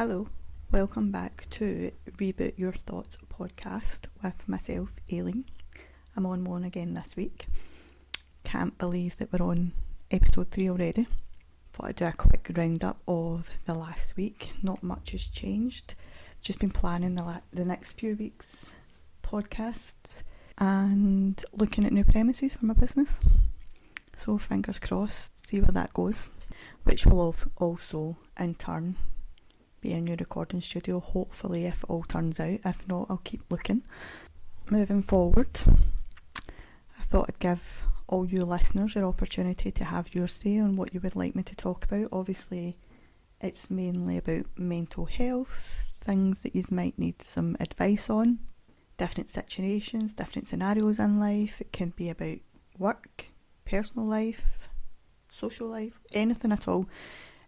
Hello, welcome back to Reboot Your Thoughts podcast with myself, Aileen. I'm on one again this week. Can't believe that we're on episode 3 already. Thought I'd do a quick roundup of the last week. Not much has changed. Just been planning the next few weeks' podcasts and looking at new premises for my business. So fingers crossed, see where that goes. Which will also, in turn, be a new recording studio, hopefully, if it all turns out. If not, I'll keep looking. Moving forward, I thought I'd give all you listeners your opportunity to have your say on what you would like me to talk about. Obviously, it's mainly about mental health, things that you might need some advice on, different situations, different scenarios in life. It can be about work, personal life, social life, anything at all.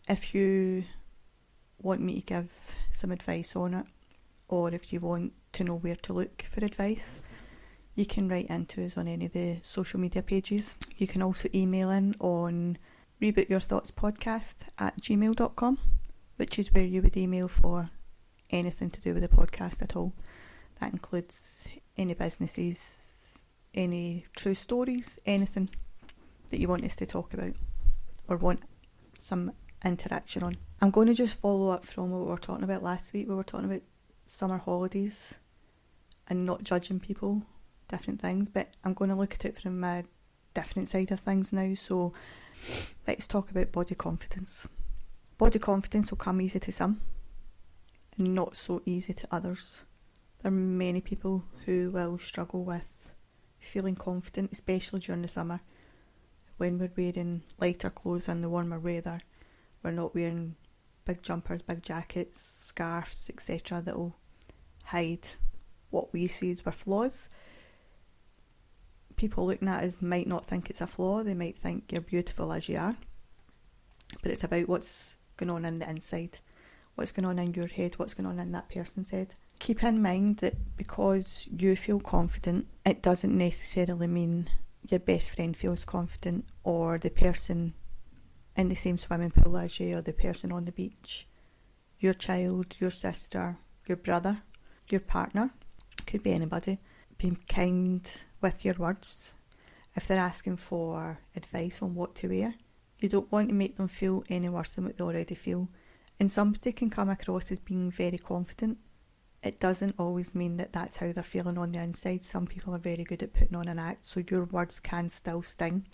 If you want me to give some advice on it, or if you want to know where to look for advice, you can write into us on any of the social media pages. You can also email in on rebootyourthoughtspodcast@gmail.com, which is where you would email for anything to do with the podcast at all. That includes any businesses, any true stories, anything that you want us to talk about or want some interaction on. I'm going to just follow up from what we were talking about last week. We were talking about summer holidays and not judging people, different things, but I'm going to look at it from a different side of things now. So let's talk about body confidence. Body confidence will come easy to some and not so easy to others. There are many people who will struggle with feeling confident, especially during the summer when we're wearing lighter clothes in the warmer weather. We're not wearing big jumpers, big jackets, scarves, etc. that will hide what we see as our flaws. People looking at us might not think it's a flaw. They might think you're beautiful as you are. But it's about what's going on in the inside. What's going on in your head, what's going on in that person's head. Keep in mind that because you feel confident, it doesn't necessarily mean your best friend feels confident, or the person in the same swimming pool as you, or the person on the beach, your child, your sister, your brother, your partner, could be anybody. Be kind with your words. If they're asking for advice on what to wear, you don't want to make them feel any worse than what they already feel. And somebody can come across as being very confident. It doesn't always mean that that's how they're feeling on the inside. Some people are very good at putting on an act, so your words can still sting.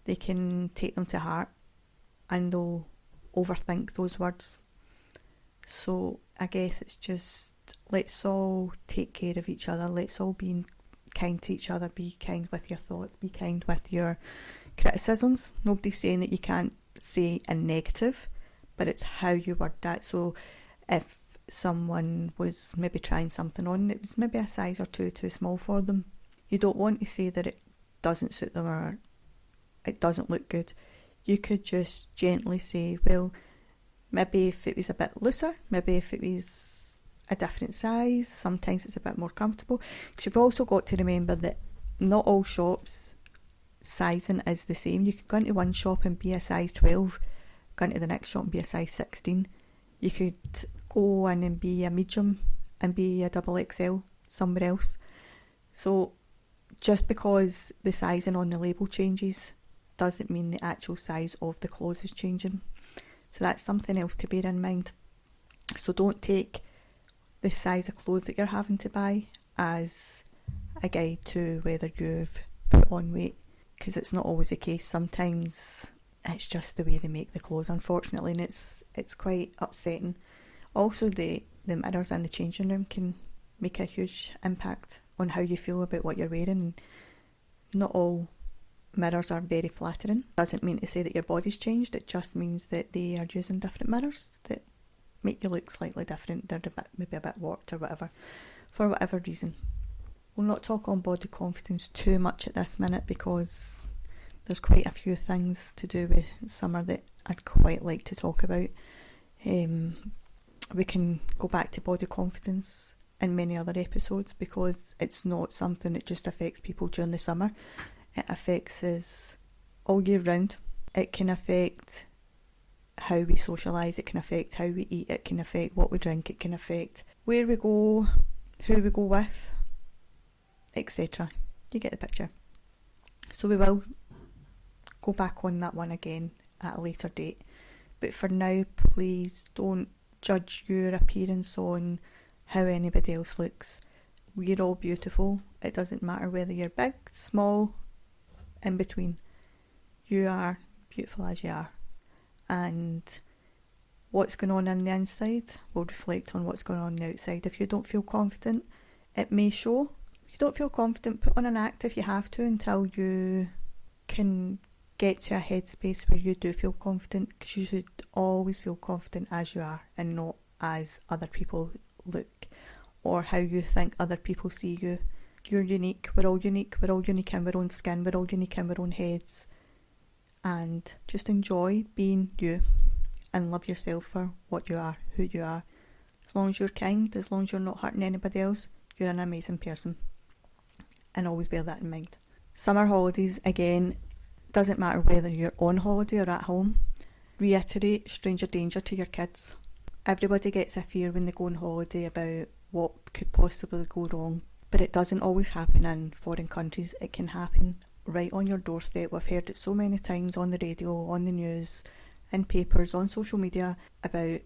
They can take them to heart and they'll overthink those words. So I guess it's just, let's all take care of each other. Let's all be kind to each other. Be kind with your thoughts. Be kind with your criticisms. Nobody's saying that you can't say a negative, but it's how you word that. So if someone was maybe trying something on, it was maybe a size or two too small for them, you don't want to say that it doesn't suit them or it doesn't look good. You could just gently say, well, maybe if it was a bit looser, maybe if it was a different size, sometimes it's a bit more comfortable. Because you've also got to remember that not all shops sizing is the same. You could go into one shop and be a size 12, go into the next shop and be a size 16. You could go in and be a medium and be a double XL somewhere else. So just because the sizing on the label changes doesn't mean the actual size of the clothes is changing. So that's something else to bear in mind. So don't take the size of clothes that you're having to buy as a guide to whether you've put on weight, because it's not always the case. Sometimes it's just the way they make the clothes, unfortunately, and it's quite upsetting. Also, the mirrors in the changing room can make a huge impact on how you feel about what you're wearing. Not all mirrors are very flattering. Doesn't mean to say that your body's changed. It just means that they are using different mirrors that make you look slightly different. They're maybe a bit warped or whatever, for whatever reason. We'll not talk on body confidence too much at this minute because there's quite a few things to do with summer that I'd quite like to talk about. We can go back to body confidence in many other episodes because it's not something that just affects people during the summer. It affects us all year round. It can affect how we socialise, it can affect how we eat, it can affect what we drink, it can affect where we go, who we go with, etc. You get the picture. So we will go back on that one again at a later date. But for now, please don't judge your appearance on how anybody else looks. We're all beautiful. It doesn't matter whether you're big, small, in between. You are beautiful as you are. And what's going on the inside will reflect on what's going on the outside. If you don't feel confident, it may show. If you don't feel confident, put on an act if you have to until you can get to a headspace where you do feel confident, because you should always feel confident as you are and not as other people look or how you think other people see you. You're unique. We're all unique. We're all unique in our own skin. We're all unique in our own heads. And just enjoy being you and love yourself for what you are, who you are. As long as you're kind, as long as you're not hurting anybody else, you're an amazing person. And always bear that in mind. Summer holidays, again, doesn't matter whether you're on holiday or at home. Reiterate stranger danger to your kids. Everybody gets a fear when they go on holiday about what could possibly go wrong, but it doesn't always happen in foreign countries. It can happen right on your doorstep. We've heard it so many times on the radio, on the news, in papers, on social media about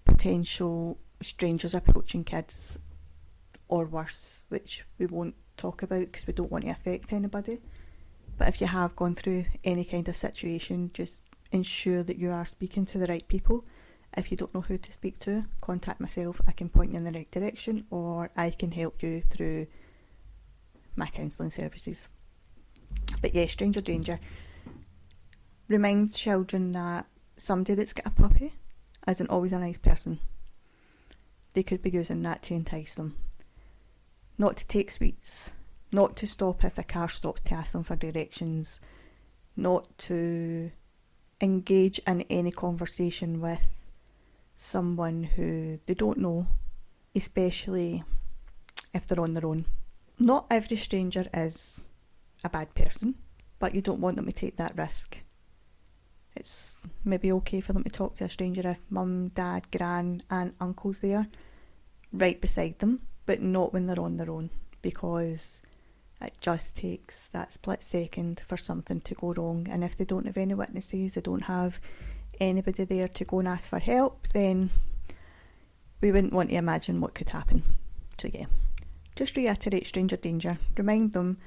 potential strangers approaching kids, or worse, which we won't talk about because we don't want to affect anybody. But if you have gone through any kind of situation, just ensure that you are speaking to the right people. If you don't know who to speak to, contact myself. I can point you in the right direction, or I can help you through my counselling services. But yeah, stranger danger. Remind children that somebody that's got a puppy isn't always a nice person. They could be using that to entice them. Not to take sweets. Not to stop if a car stops to ask them for directions. Not to engage in any conversation with someone who they don't know, especially if they're on their own. Not every stranger is a bad person, but you don't want them to take that risk. It's maybe okay for them to talk to a stranger if mum, dad, gran, aunt, uncle's there, right beside them, but not when they're on their own, because it just takes that split second for something to go wrong. And if they don't have any witnesses, they don't have anybody there to go and ask for help, then we wouldn't want to imagine what could happen. So yeah, just reiterate stranger danger. Remind them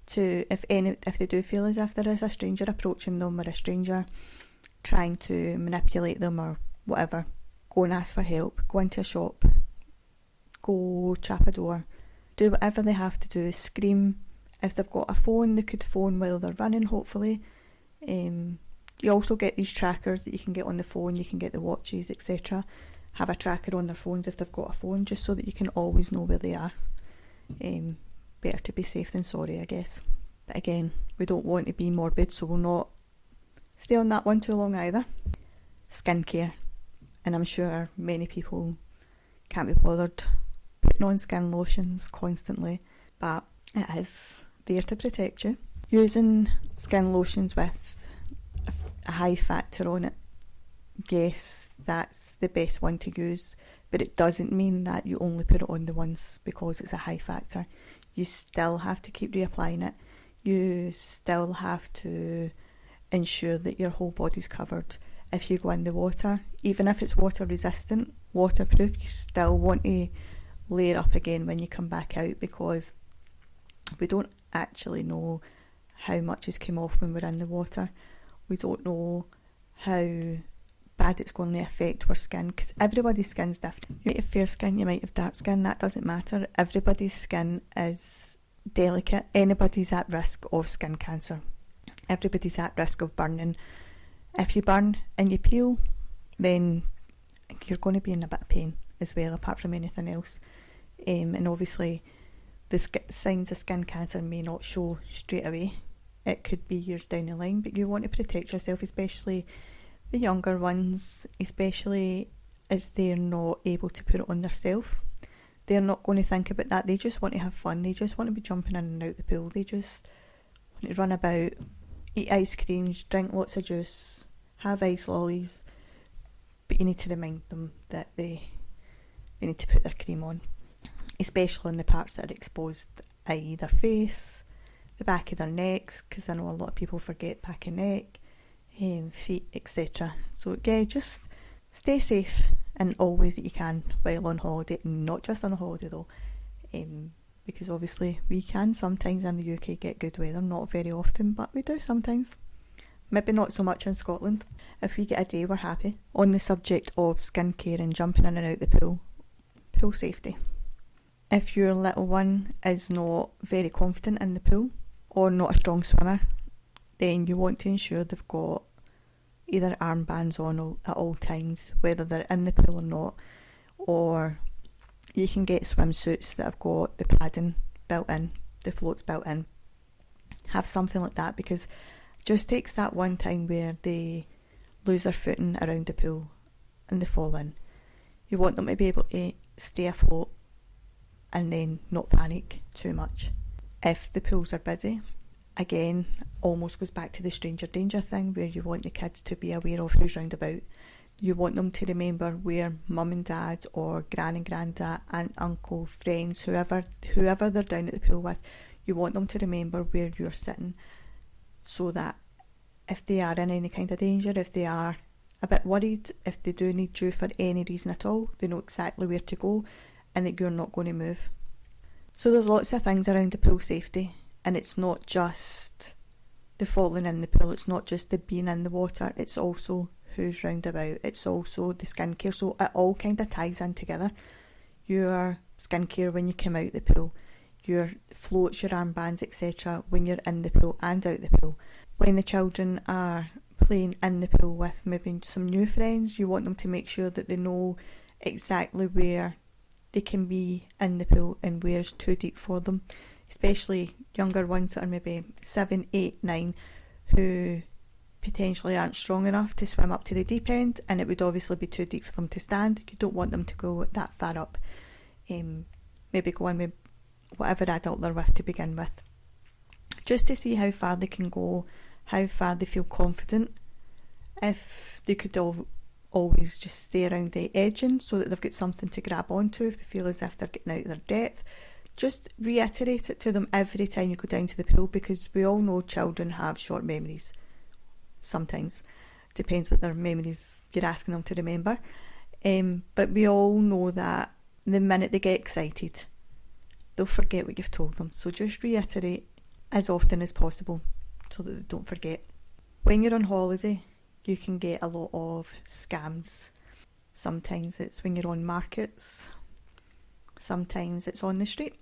to, if they do feel as if there is a stranger approaching them, or a stranger trying to manipulate them or whatever, go and ask for help. Go into a shop, go chap a door, do whatever they have to do. Scream. If they've got a phone, they could phone while they're running, hopefully. You also get these trackers that you can get on the phone. You can get the watches, etc. Have a tracker on their phones if they've got a phone, just so that you can always know where they are. Better to be safe than sorry, I guess. But again, we don't want to be morbid, so we'll not stay on that one too long either. Skincare. And I'm sure many people can't be bothered putting on skin lotions constantly, but it is there to protect you. Using skin lotions with a high factor on it, yes, that's the best one to use, but it doesn't mean that you only put it on the once because it's a high factor. You still have to keep reapplying it. You still have to ensure that your whole body's covered. If you go in the water, even if it's water resistant, waterproof, you still want to layer up again when you come back out, because we don't actually know how much has come off when we're in the water. We don't know how bad it's going to affect our skin, because everybody's skin's different. You might have fair skin, you might have dark skin, that doesn't matter. Everybody's skin is delicate. Anybody's at risk of skin cancer. Everybody's at risk of burning. If you burn and you peel, then you're going to be in a bit of pain as well, apart from anything else. And obviously the signs of skin cancer may not show straight away. It could be years down the line, but you want to protect yourself, especially the younger ones, especially as they're not able to put it on themselves. They're not going to think about that. They just want to have fun. They just want to be jumping in and out the pool. They just want to run about, eat ice creams, drink lots of juice, have ice lollies, but you need to remind them that they need to put their cream on, especially on the parts that are exposed, i.e. their face, the back of their necks, because I know a lot of people forget back of neck, feet, etc. So yeah, just stay safe in all ways that you can while on holiday, not just on a holiday though, because obviously we can sometimes in the UK get good weather, not very often, but we do sometimes. Maybe not so much in Scotland. If we get a day, we're happy. On the subject of skincare and jumping in and out the pool safety. If your little one is not very confident in the pool or not a strong swimmer, then you want to ensure they've got either armbands on at all times, whether they're in the pool or not, or you can get swimsuits that have got the padding built in, the floats built in. Have something like that, because it just takes that one time where they lose their footing around the pool and they fall in. You want them to be able to stay afloat and then not panic too much. If the pools are busy, again, almost goes back to the stranger danger thing, where you want the kids to be aware of who's round about. You want them to remember where mum and dad or gran and granddad, aunt, uncle, friends, whoever they're down at the pool with, you want them to remember where you're sitting, so that if they are in any kind of danger, if they are a bit worried, if they do need you for any reason at all, they know exactly where to go and that you're not going to move. So there's lots of things around the pool safety, and it's not just the falling in the pool, it's not just the being in the water, it's also who's round about, it's also the skincare. So it all kind of ties in together. Your skincare when you come out the pool, your floats, your armbands, etc. when you're in the pool and out the pool. When the children are playing in the pool with maybe some new friends, you want them to make sure that they know exactly where they can be in the pool and where's too deep for them, especially younger ones that are maybe 7, 8, 9, who potentially aren't strong enough to swim up to the deep end, and it would obviously be too deep for them to stand. You don't want them to go that far up. Maybe go in with whatever adult they're with to begin with, just to see how far they can go, how far they feel confident. If they could always just stay around the edging so that they've got something to grab onto if they feel as if they're getting out of their depth. Just reiterate it to them every time you go down to the pool, because we all know children have short memories. Sometimes. Depends what their memories you're asking them to remember. But we all know that the minute they get excited, they'll forget what you've told them. So just reiterate as often as possible so that they don't forget. When you're on holiday, you can get a lot of scams. Sometimes it's when you're on markets. Sometimes it's on the street.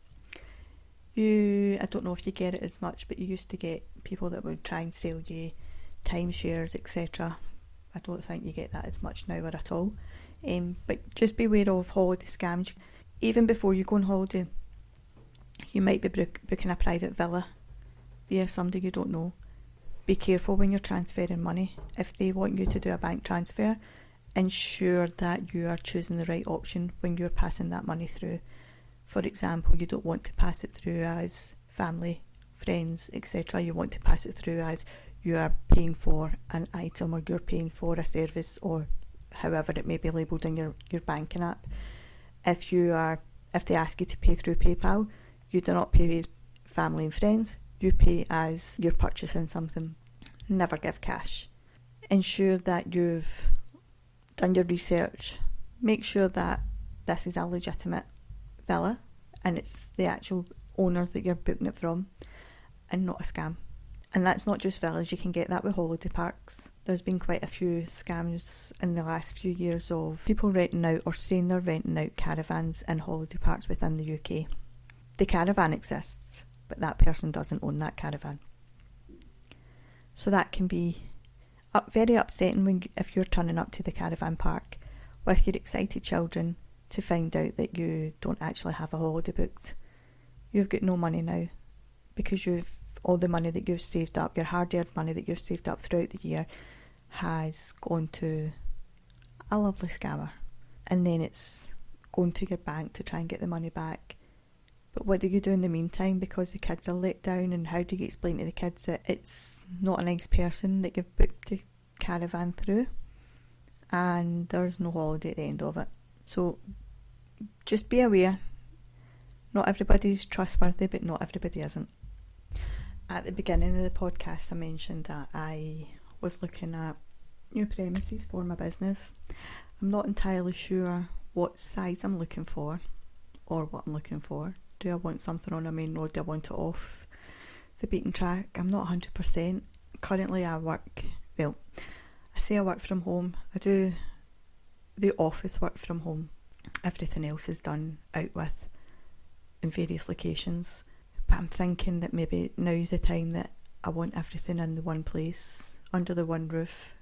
I don't know if you get it as much, but you used to get people that would try and sell you timeshares, etc. I don't think you get that as much now or at all. But just beware of holiday scams. Even before you go on holiday, you might be booking a private villa via somebody you don't know. Be careful when you're transferring money. If they want you to do a bank transfer, ensure that you are choosing the right option when you're passing that money through. For example, you don't want to pass it through as family, friends, etc. You want to pass it through as you are paying for an item, or you're paying for a service, or however it may be labelled in your banking app. If they ask you to pay through PayPal, you do not pay as family and friends, you pay as you're purchasing something. Never give cash. Ensure that you've done your research. Make sure that this is a legitimate villa and it's the actual owners that you're booking it from and not a scam. And that's not just villas, you can get that with holiday parks. There's been quite a few scams in the last few years of people renting out or saying they're renting out caravans in holiday parks within the UK. The caravan exists, but that person doesn't own that caravan. So that can be very upsetting if you're turning up to the caravan park with your excited children to find out that you don't actually have a holiday booked. You've got no money now because all the money that you've saved up, your hard-earned money that you've saved up throughout the year, has gone to a lovely scammer. And then it's going to your bank to try and get the money back. But what do you do in the meantime, because the kids are let down? And how do you explain to the kids that it's not a nice person that you've booked the caravan through, and there's no holiday at the end of it. So just be aware, not everybody's trustworthy, but not everybody isn't. At the beginning of the podcast, I mentioned that I was looking at new premises for my business. I'm not entirely sure what size I'm looking for or what I'm looking for. Do I want something on a main road? Do I want it off the beaten track? I'm not 100%. Currently I say I work from home. I do the office work from home. Everything else is done out with in various locations. But I'm thinking that maybe now's the time that I want everything in the one place, under the one roof,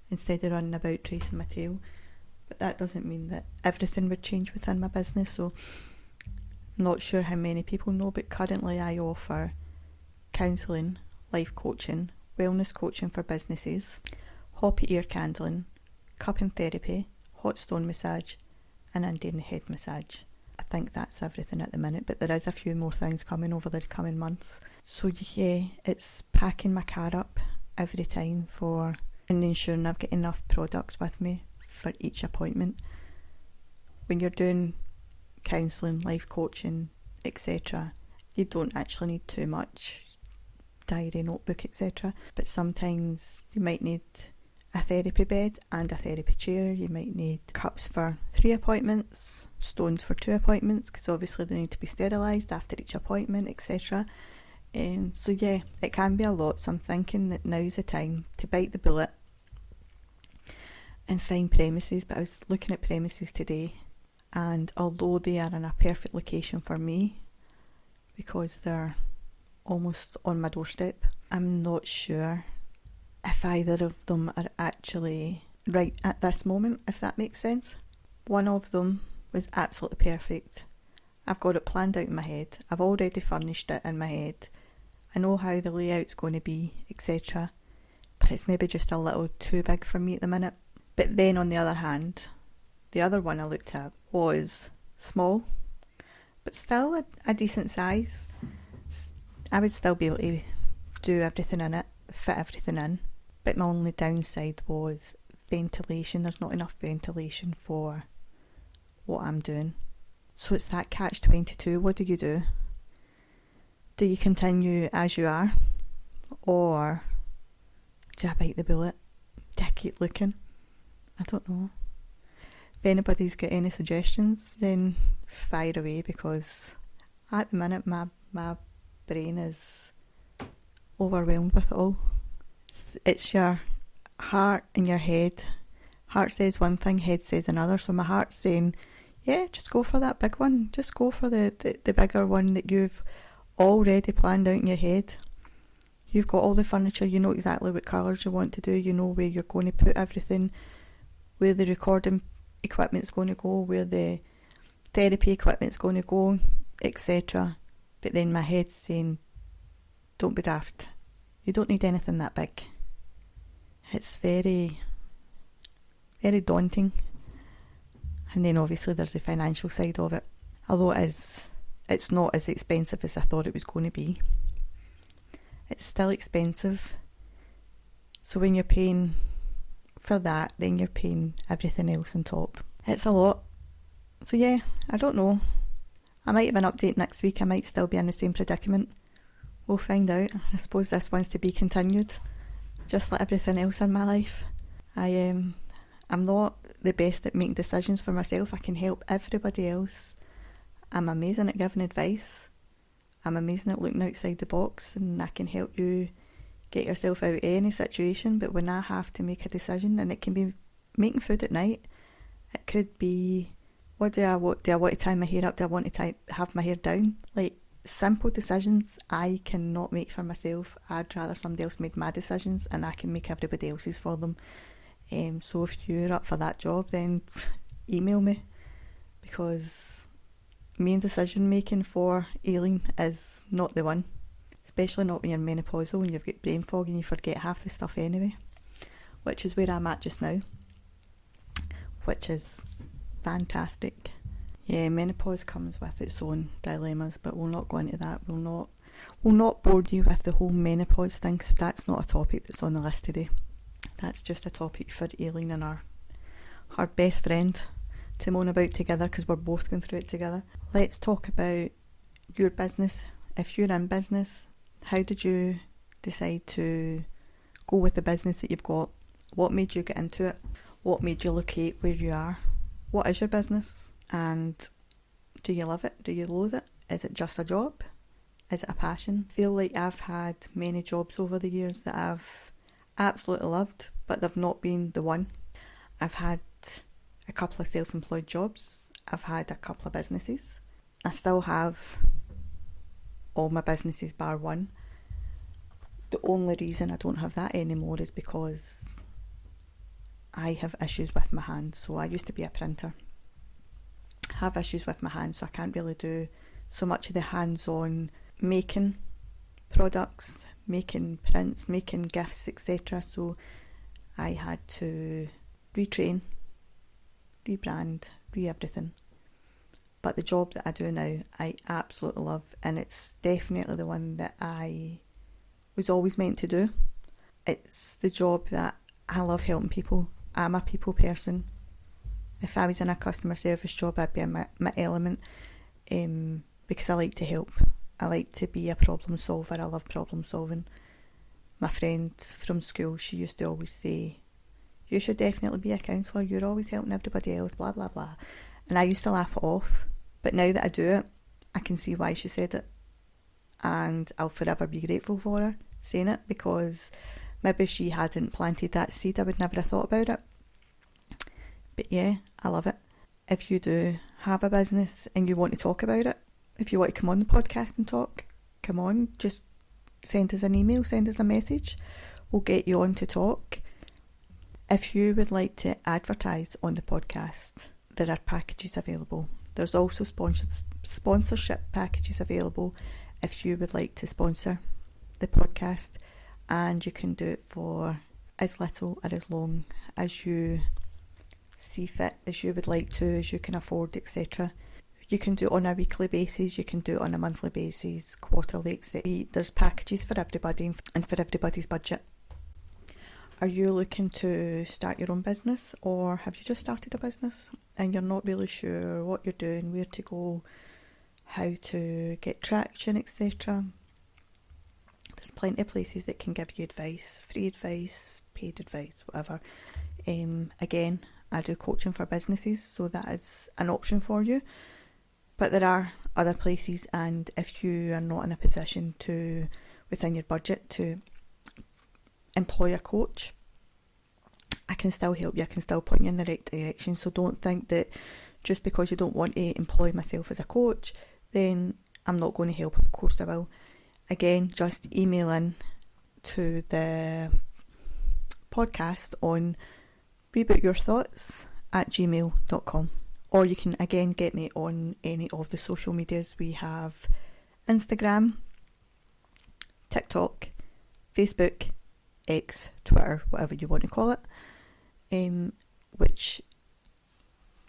instead of running about tracing my tail. But that doesn't mean that everything would change within my business. So I'm not sure how many people know, but currently I offer counselling, life coaching, wellness coaching for businesses, hoppy ear candling, cupping therapy, hot stone massage, and Indian head massage. I think that's everything at the minute, but there is a few more things coming over the coming months. So yeah, it's packing my car up every time and ensuring I've got enough products with me for each appointment. When you're doing counselling, life coaching, etc., you don't actually need too much, diary, notebook, etc. But sometimes you might need a therapy bed and a therapy chair. You might need cups for 3 appointments, stones for 2 appointments, because obviously they need to be sterilised after each appointment, etc. So yeah, it can be a lot. So I'm thinking that now's the time to bite the bullet and find premises. But I was looking at premises today, and although they are in a perfect location for me because they're almost on my doorstep, I'm not sure if either of them are actually right at this moment, if that makes sense. One of them was absolutely perfect. I've got it planned out in my head. I've already furnished it in my head. I know how the layout's going to be, etc. But it's maybe just a little too big for me at the minute. But then on the other hand, the other one I looked at was small, but still a decent size. I would still be able to do everything in it, fit everything in. But my only downside was ventilation. There's not enough ventilation for what I'm doing. So it's that catch-22. What do you do? Do you continue as you are? Or do I bite the bullet? Do I keep looking? I don't know. If anybody's got any suggestions, then fire away, because at the minute my brain is overwhelmed with it all. It's your heart and your head. Heart says one thing, head says another. So my heart's saying, yeah, just go for that big one. Just go for the bigger one that you've already planned out in your head. You've got all the furniture, you know exactly what colours you want to do, you know where you're going to put everything, where the recording equipment's going to go, where the therapy equipment's going to go, etc. But then my head's saying, don't be daft. You don't need anything that big. It's very, very daunting. And then obviously there's the financial side of it. Although it's not as expensive as I thought it was going to be. It's still expensive. So when you're paying for that, then you're paying everything else on top. It's a lot. So yeah, I don't know. I might have an update next week. I might still be in the same predicament. We'll find out. I suppose this one's to be continued, just like everything else in my life. I'm not the best at making decisions for myself. I can help everybody else. I'm amazing at giving advice. I'm amazing at looking outside the box, and I can help you get yourself out of any situation. But when I have to make a decision, and it can be making food at night, it could be, do I want to tie my hair up? Do I want to have my hair down? Like, simple decisions I cannot make for myself. I'd rather somebody else made my decisions, and I can make everybody else's for them. So if you're up for that job, then email me, because main decision making for Aileen is not the one, especially not when you're menopausal and you've got brain fog and you forget half the stuff anyway, which is where I'm at just now, which is fantastic. Yeah, menopause comes with its own dilemmas, but we'll not go into that. We'll not bore you with the whole menopause thing, so that's not a topic that's on the list today. That's just a topic for Aileen and our our best friend to moan about together because we're both going through it together. Let's talk about your business. If you're in business, how did you decide to go with the business that you've got? What made you get into it? What made you locate where you are? What is your business? And do you love it? Do you loathe it? Is it just a job? Is it a passion? I feel like I've had many jobs over the years that I've absolutely loved, but they've not been the one. I've had a couple of self-employed jobs. I've had a couple of businesses. I still have all my businesses bar one. The only reason I don't have that anymore is because I have issues with my hands. So I used to be a printer. I have issues with my hands, so I can't really do so much of the hands-on making products, making prints, making gifts, etc. So I had to retrain, rebrand, everything. But the job that I do now, I absolutely love, and it's definitely the one that I was always meant to do. It's the job that I love, helping people. I'm a people person. If I was in a customer service job, I'd be in my element, because I like to help. I like to be a problem solver. I love problem solving. My friend from school, she used to always say, you should definitely be a counsellor. You're always helping everybody else, blah, blah, blah. And I used to laugh it off. But now that I do it, I can see why she said it. And I'll forever be grateful for her saying it, because maybe if she hadn't planted that seed, I would never have thought about it. But yeah, I love it. If you do have a business and you want to talk about it, if you want to come on the podcast and talk, come on, just send us an email, send us a message. We'll get you on to talk. If you would like to advertise on the podcast, there are packages available. There's also sponsorship packages available if you would like to sponsor the podcast, and you can do it for as little or as long as you see fit, as you would like to, as you can afford, etc. You can do it on a weekly basis, you can do it on a monthly basis, quarterly, etc. There's packages for everybody and for everybody's budget. Are you looking to start your own business, or have you just started a business and you're not really sure what you're doing, where to go, how to get traction, etc.? There's plenty of places that can give you advice, free advice, paid advice, whatever. Again, I do coaching for businesses, so that is an option for you. But there are other places, and if you are not in a position to, within your budget, to employ a coach, I can still help you. I can still point you in the right direction. So don't think that just because you don't want to employ myself as a coach, then I'm not going to help. Of course I will. Again, just email in to the podcast on rebootyourthoughts@gmail.com, or you can again get me on any of the social medias. We have Instagram, TikTok, Facebook, X, Twitter, whatever you want to call it, which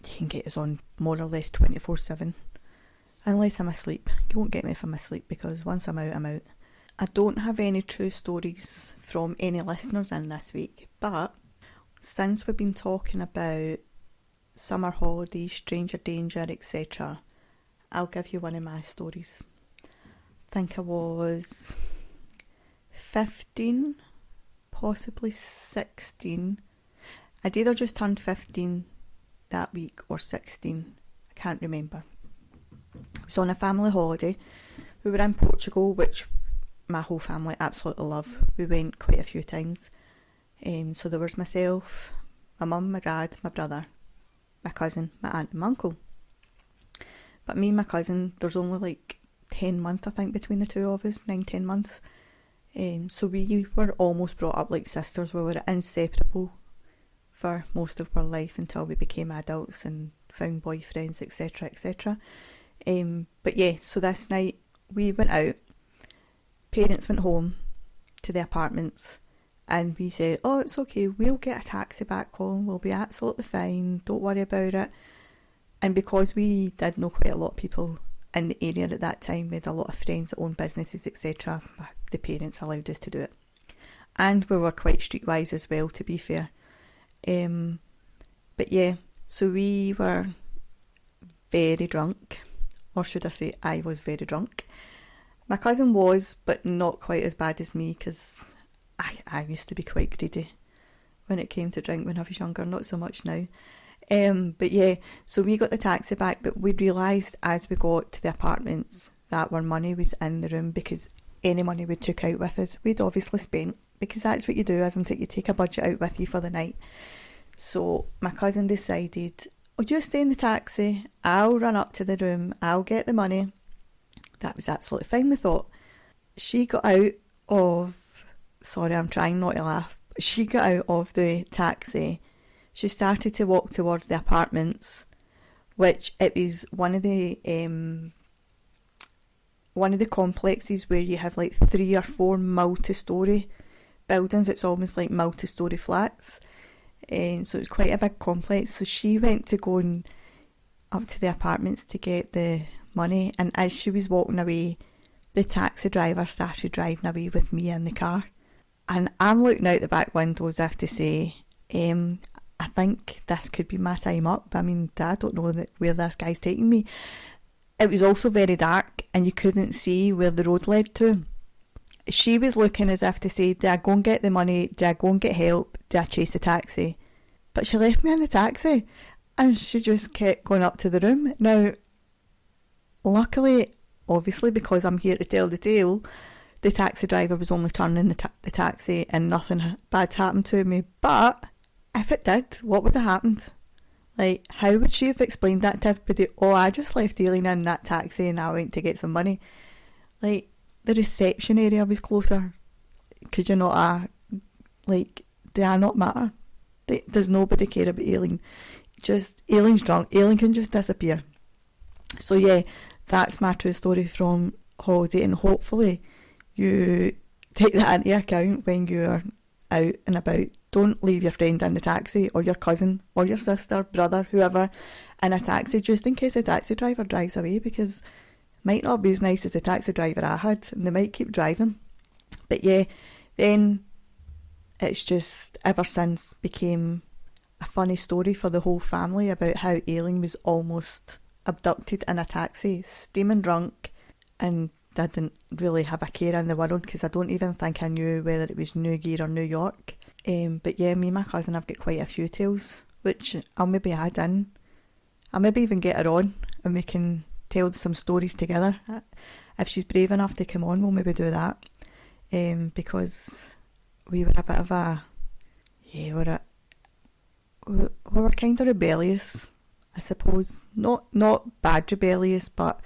you can get us on more or less 24/7, unless I'm asleep. You won't get me if I'm asleep, because once I'm out, I'm out. I don't have any true stories from any listeners in this week, but since we've been talking about summer holidays, stranger danger, etc., I'll give you one of my stories. I think I was 15, possibly 16. I'd either just turned 15 that week or 16. I can't remember. I was on a family holiday. We were in Portugal, which my whole family absolutely love. We went quite a few times. So there was myself, my mum, my dad, my brother, my cousin, my aunt and my uncle. But me and my cousin, there's only like 10 months I think between the two of us, 9-10 months. So we were almost brought up like sisters. We were inseparable for most of our life until we became adults and found boyfriends, etc, etc. But yeah, so this night we went out, parents went home to the apartments, and we said, oh, it's okay, we'll get a taxi back home, we'll be absolutely fine, don't worry about it. And because we did know quite a lot of people in the area at that time, we had a lot of friends that owned businesses, etc, the parents allowed us to do it. And we were quite streetwise as well, to be fair. But yeah, so we were very drunk, or should I say I was very drunk. My cousin was, but not quite as bad as me, because I used to be quite greedy when it came to drink when I was younger, not so much now. But yeah, so we got the taxi back, but we realised as we got to the apartments that our money was in the room, because any money we took out with us, we'd obviously spent, because that's what you do, isn't it? You take a budget out with you for the night. So my cousin decided, oh, you stay in the taxi, I'll run up to the room, I'll get the money. That was absolutely fine, we thought. She got out of, sorry, I'm trying not to laugh, she got out of the taxi. She started to walk towards the apartments, which it was one of the complexes where you have like 3 or 4 multi-storey buildings. It's almost like multi-storey flats, and so it's quite a big complex. So she went to go and up to the apartments to get the money, and as she was walking away, the taxi driver started driving away with me in the car, and I'm looking out the back window as if to say, I think this could be my time up. I mean, I don't know where this guy's taking me. It was also very dark and you couldn't see where the road led to. She was looking as if to say, do I go and get the money? Do I go and get help? Do I chase the taxi? But she left me in the taxi and she just kept going up to the room. Now, luckily, obviously, because I'm here to tell the tale, the taxi driver was only turning the taxi and nothing bad happened to me. But if it did, what would have happened? Like, how would she have explained that to everybody? Oh, I just left Aileen in that taxi and I went to get some money. Like, the reception area was closer. Could you not, do I not matter? Does nobody care about Aileen? Just, Aileen's drunk. Aileen can just disappear. So yeah, that's my true story from holiday, and hopefully you take that into account when you're out and about. Don't leave your friend in the taxi, or your cousin, or your sister, brother, whoever, in a taxi, just in case the taxi driver drives away, because it might not be as nice as the taxi driver I had, and they might keep driving. But yeah, then it's just ever since became a funny story for the whole family about how Aileen was almost abducted in a taxi, steaming drunk, and didn't really have a care in the world, because I don't even think I knew whether it was New Year or New York. But yeah, me and my cousin have got quite a few tales, which I'll maybe add in. I'll maybe even get her on and we can tell some stories together. If she's brave enough to come on, we'll maybe do that. Because we were a bit of a... Yeah, we were kind of rebellious, I suppose. Not bad rebellious, but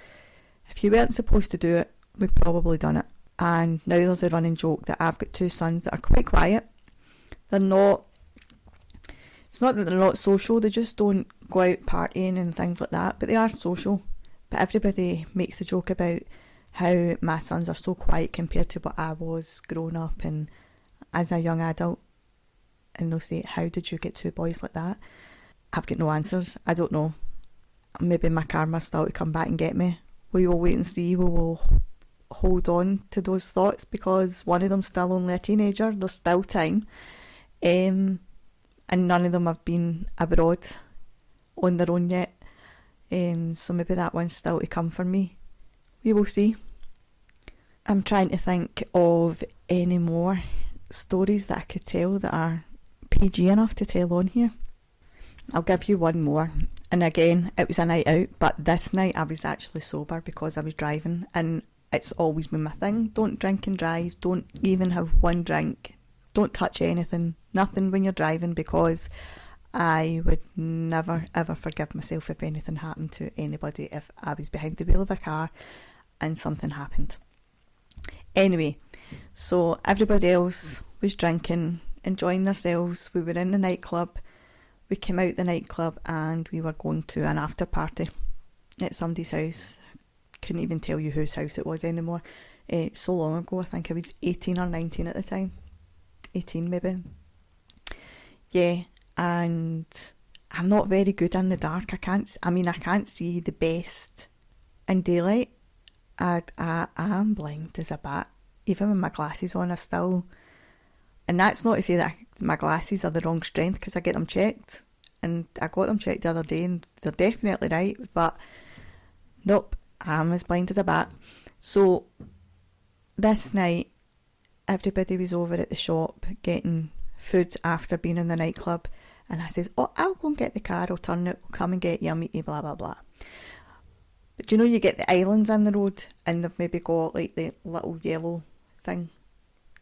if you weren't supposed to do it, we've probably done it. And now there's a running joke that I've got 2 sons that are quite quiet. They're not, it's not that they're not social, they just don't go out partying and things like that, but they are social. But everybody makes a joke about how my sons are so quiet compared to what I was growing up and as a young adult. And they'll say, how did you get 2 boys like that? I've got no answers, I don't know. Maybe my karma's still to come back and get me. We will wait and see. We will hold on to those thoughts, because one of them's still only a teenager, there's still time. And none of them have been abroad on their own yet, so maybe that one's still to come for me. We will see. I'm trying to think of any more stories that I could tell that are PG enough to tell on here. I'll give you one more, and again, it was a night out, but this night I was actually sober because I was driving, and it's always been my thing. Don't drink and drive, don't even have one drink, don't touch anything, nothing when you're driving, because I would never ever forgive myself if anything happened to anybody, if I was behind the wheel of a car and something happened. Anyway, so everybody else was drinking, enjoying themselves. We were in the nightclub. We came out the nightclub and we were going to an after party at somebody's house. Couldn't even tell you whose house it was anymore. So long ago, I think I was 18 or 19 at the time. 18 maybe. Yeah, and I'm not very good in the dark. I can't see the best in daylight. I am blind as a bat. Even with my glasses on, I still... And that's not to say that my glasses are the wrong strength, because I get them checked. and I got them checked the other day and they're definitely right, but nope, I'm as blind as a bat. So this night, everybody was over at the shop getting food after being in the nightclub, and I says, oh, I'll go and get the car, I'll turn it, we'll come and get you, I'll meet you, blah blah blah. But do you know, you get the islands in the road and they've maybe got like the little yellow thing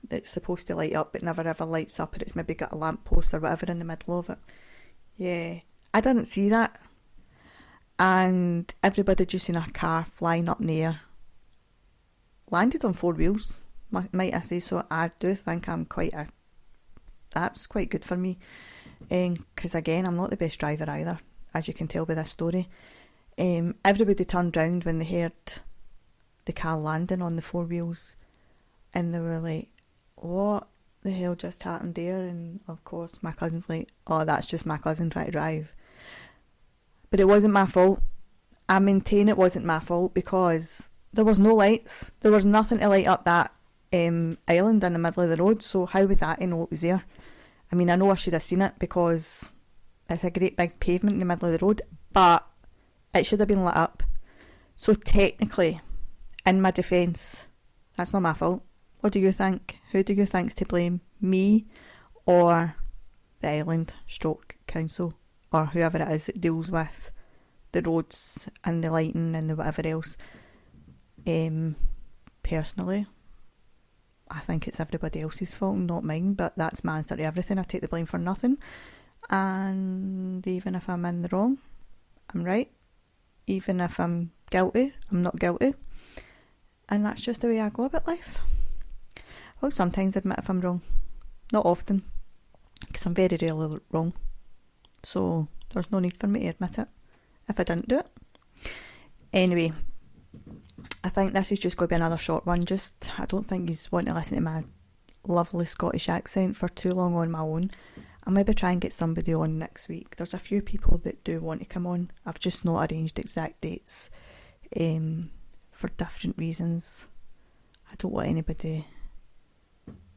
that's supposed to light up but never ever lights up, and it's maybe got a lamppost or whatever in the middle of it. Yeah, I didn't see that, and everybody just seen a car flying up in the air, landed on 4 wheels, might I say so. I do think I'm that's quite good for me, because again, I'm not the best driver either, as you can tell by this story. Everybody turned round when they heard the car landing on the 4 wheels, and they were like, what the hell just happened there? And of course my cousin's like, oh, that's just my cousin trying to drive. But it wasn't my fault. I maintain it wasn't my fault, because there was no lights, there was nothing to light up that island in the middle of the road, so how was I to know it was there? I mean, I know I should have seen it because it's a great big pavement in the middle of the road, but it should have been lit up. So technically, in my defence, that's not my fault. What do you think? Who do you think's to blame? Me or the island stroke council, or whoever it is that deals with the roads and the lighting and the whatever else? Personally, I think it's everybody else's fault, not mine, but that's my answer to everything. I take the blame for nothing, and even if I'm in the wrong, I'm right. Even if I'm guilty, I'm not guilty. And that's just the way I go about life. I'll sometimes admit if I'm wrong. Not often, because I'm very rarely wrong. So there's no need for me to admit it if I didn't do it. Anyway, I think this is just going to be another short one. I don't think you want to listen to my lovely Scottish accent for too long on my own. I'll maybe try and get somebody on next week. There's a few people that do want to come on. I've just not arranged exact dates for different reasons. I don't want anybody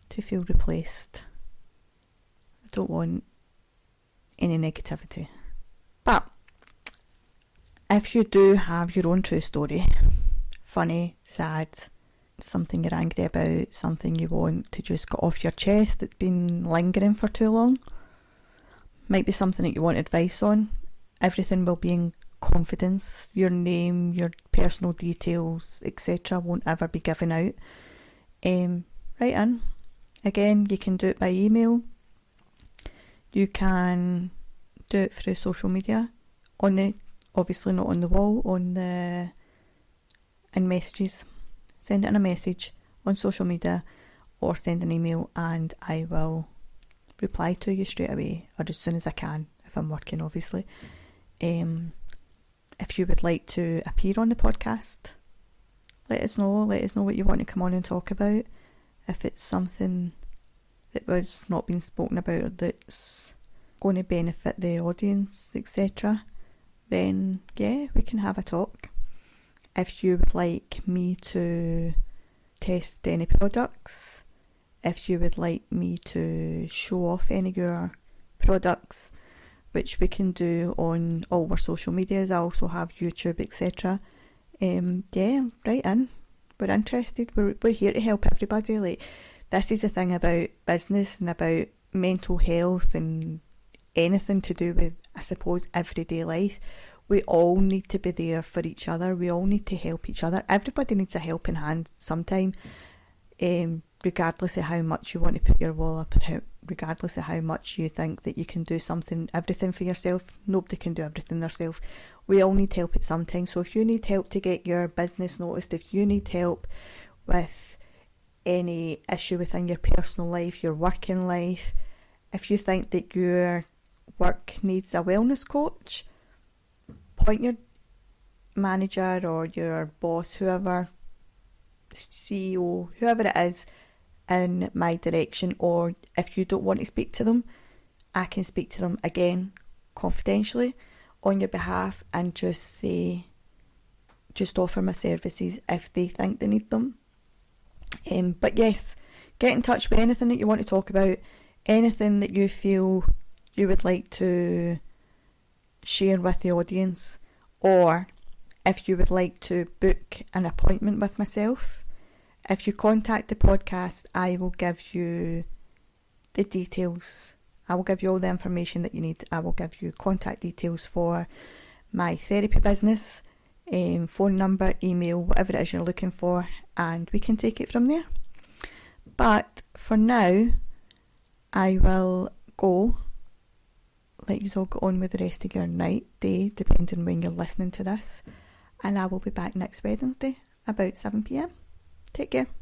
to feel replaced. I don't want any negativity. But if you do have your own true story, funny, sad, something you're angry about, something you want to just get off your chest that's been lingering for too long, might be something that you want advice on, everything will be in confidence. Your name, your personal details, etc. won't ever be given out. Write in. Again, you can do it by email. You can do it through social media. Obviously not on the wall, in messages. Send it in a message on social media, or send an email, and I will reply to you straight away, or as soon as I can, if I'm working, obviously. If you would like to appear on the podcast, let us know what you want to come on and talk about. If it's something that was not being spoken about, or that's going to benefit the audience, etc., then yeah, we can have a talk. If you would like me to test any products, if you would like me to show off any of your products, which we can do on all our social medias. I also have YouTube, etc. Yeah, write in. We're interested. We're here to help everybody. Like, this is the thing about business and about mental health and anything to do with, I suppose, everyday life. We all need to be there for each other. We all need to help each other. Everybody needs a helping hand sometime, regardless of how much you want to put your wall up, regardless of how much you think that you can do everything for yourself. Nobody can do everything themselves. We all need help at some time. So if you need help to get your business noticed, if you need help with any issue within your personal life, your working life, if you think that your work needs a wellness coach, point your manager or your boss, whoever, CEO, whoever it is, in my direction. Or if you don't want to speak to them, I can speak to them again confidentially on your behalf and just offer my services if they think they need them. But yes, get in touch with anything that you want to talk about, anything that you feel you would like to share with the audience, or if you would like to book an appointment with myself, if you contact the podcast, I will give you the details. I will give you all the information that you need. I will give you contact details for my therapy business, phone number, email, whatever it is you're looking for, and we can take it from there. But for now, I will go. Let you all go on with the rest of your night, day, depending on when you're listening to this. And I will be back next Wednesday about 7 p.m. Take care.